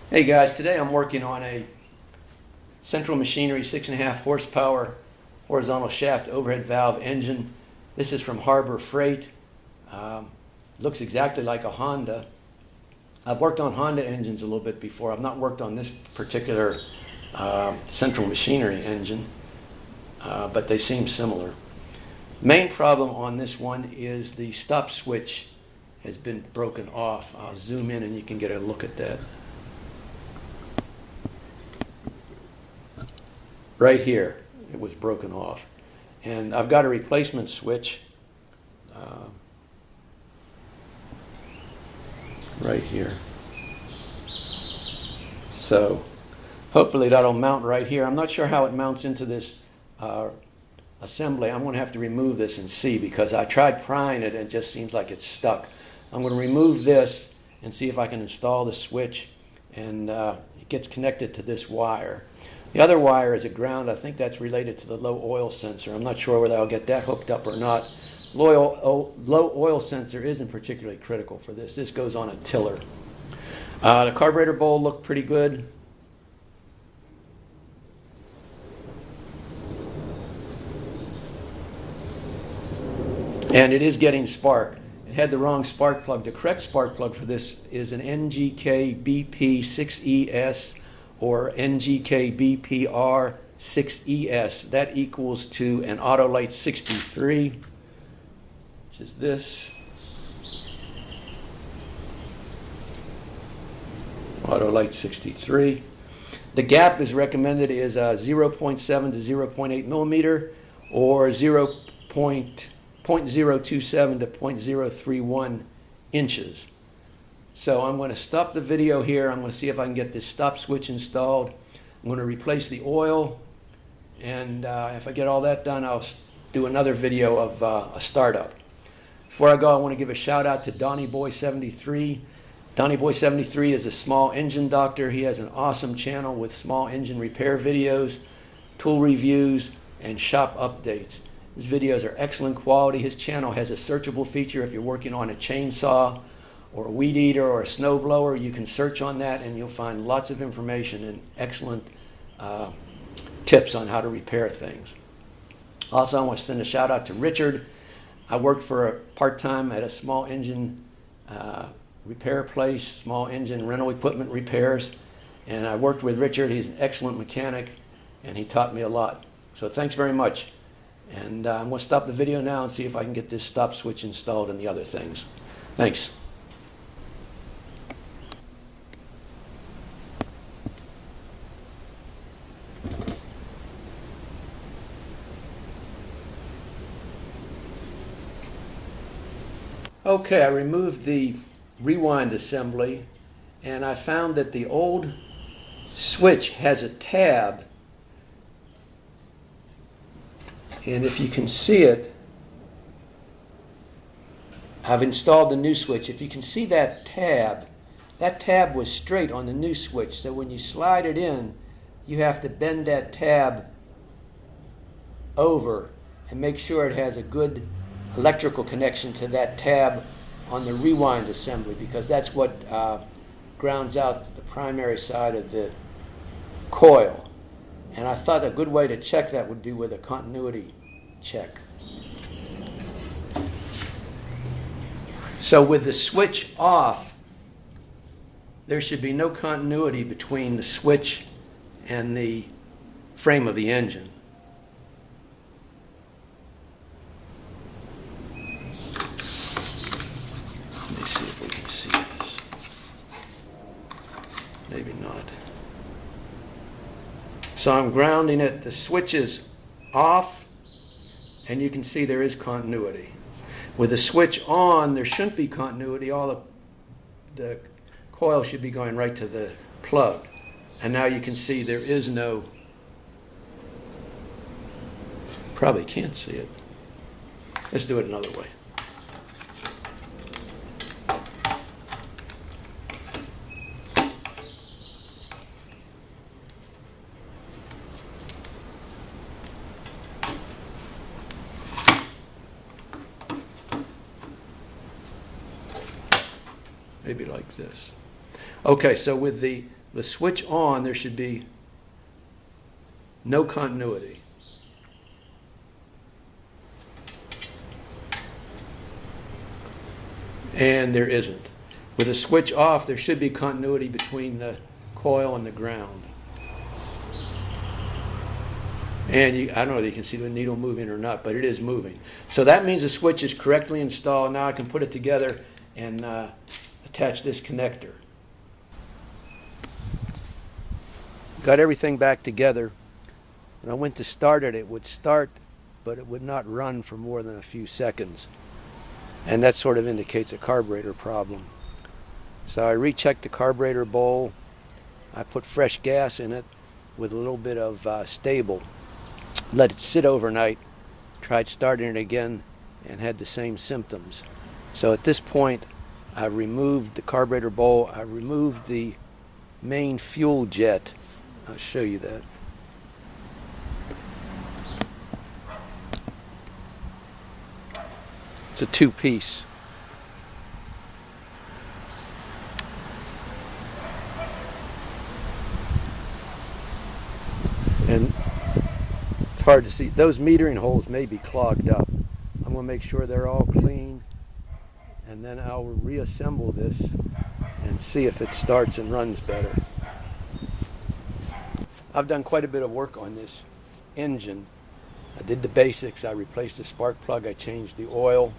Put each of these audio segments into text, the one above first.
Hey guys, today I'm working on a Central Machinery 6.5 horsepower horizontal shaft overhead valve engine. This is from Harbor Freight. Looks exactly like a Honda. I've worked on Honda engines a little bit before. I've not worked on this particular Central Machinery engine, but they seem similar. Main problem on this one is the stop switch has been broken off. I'll zoom in and you can get a look at that. Right here, it was broken off. And I've got a replacement switch right here. So hopefully that'll mount right here. I'm not sure how it mounts into this assembly. I'm going to have to remove this and see, because I tried prying it and it just seems like it's stuck. I'm going to remove this and see if I can install the switch, and it gets connected to this wire. The other wire is a ground. I think that's related to the low oil sensor. I'm not sure whether I'll get that hooked up or not. Low oil sensor isn't particularly critical for this. This goes on a tiller. The carburetor bowl looked pretty good. And it is getting spark. It had the wrong spark plug. The correct spark plug for this is an NGK BP6ES or NGK BPR 6ES. That equals to an Autolite 63, which is this. Autolite 63. The gap is recommended is 0.7 to 0.8 millimeter or 0.027 to 0.031 inches. So I'm going to stop the video here. I'm going to see if I can get this stop switch installed. I'm going to replace the oil, and if I get all that done, I'll do another video of a startup. Before I go, I want to give a shout out to Donnie Boy 73. Donnie Boy 73 is a small engine doctor. He has an awesome channel with small engine repair videos, tool reviews, and shop updates. His videos are excellent quality. His channel has a searchable feature. If you're working on a chainsaw or a weed eater or a snow blower, you can search on that and you'll find lots of information and excellent tips on how to repair things. Also, I want to send a shout out to Richard. I worked for a part-time at a small engine repair place, small engine rental equipment repairs, and I worked with Richard. He's an excellent mechanic and he taught me a lot. So thanks very much. And I'm going to stop the video now and see if I can get this stop switch installed and the other things. Thanks. Okay, I removed the rewind assembly, and I found that the old switch has a tab, and if you can see it, I've installed the new switch. If you can see that tab was straight on the new switch, so when you slide it in, you have to bend that tab over and make sure it has a good electrical connection to that tab on the rewind assembly, because that's what grounds out the primary side of the coil. And I thought a good way to check that would be with a continuity check. So with the switch off, there should be no continuity between the switch and the frame of the engine. Let me see if we can see this. Maybe not. So I'm grounding it. The switch is off, and you can see there is continuity. With the switch on, there shouldn't be continuity. All the coil should be going right to the plug. And now you can see there is no, probably can't see it. Let's do it another way. maybe like this. Okay, so with the The switch on, there should be no continuity. And there isn't. With a switch off, there should be continuity between the coil and the ground. And I don't know whether you can see the needle moving or not, but it is moving. So that means the switch is correctly installed. Now I can put it together and attach this connector. Got everything back together. When I went to start it, it would start, but it would not run for more than a few seconds. And that sort of indicates a carburetor problem. So I rechecked the carburetor bowl. I put fresh gas in it with a little bit of stable. Let it sit overnight. Tried starting it again and had the same symptoms. So at this point, I removed the carburetor bowl. I removed the main fuel jet. I'll show you that. It's a two-piece. And it's hard to see. Those metering holes may be clogged up. I'm going to make sure they're all clean, and then I'll reassemble this and see if it starts and runs better. I've done quite a bit of work on this engine. I did the basics. I replaced the spark plug. I changed the oil.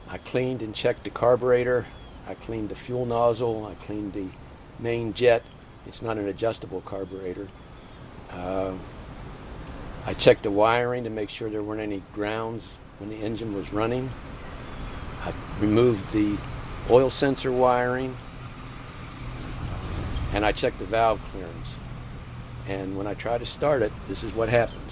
I cleaned and checked the carburetor. I cleaned the fuel nozzle. I cleaned the main jet. It's not an adjustable carburetor. I checked the wiring to make sure there weren't any grounds when the engine was running. I removed the oil sensor wiring, and I checked the valve clearance. And when I try to start it, this is what happens.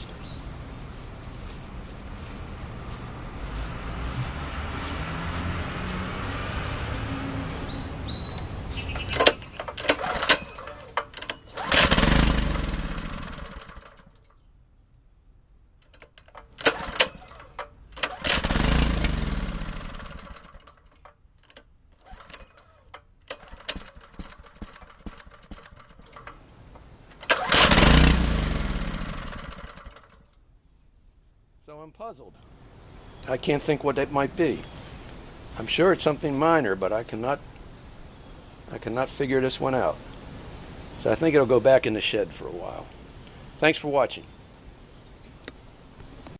So I'm puzzled. I can't think what that might be. I'm sure it's something minor, but I cannot figure this one out. So I think it'll go back in the shed for a while. Thanks for watching.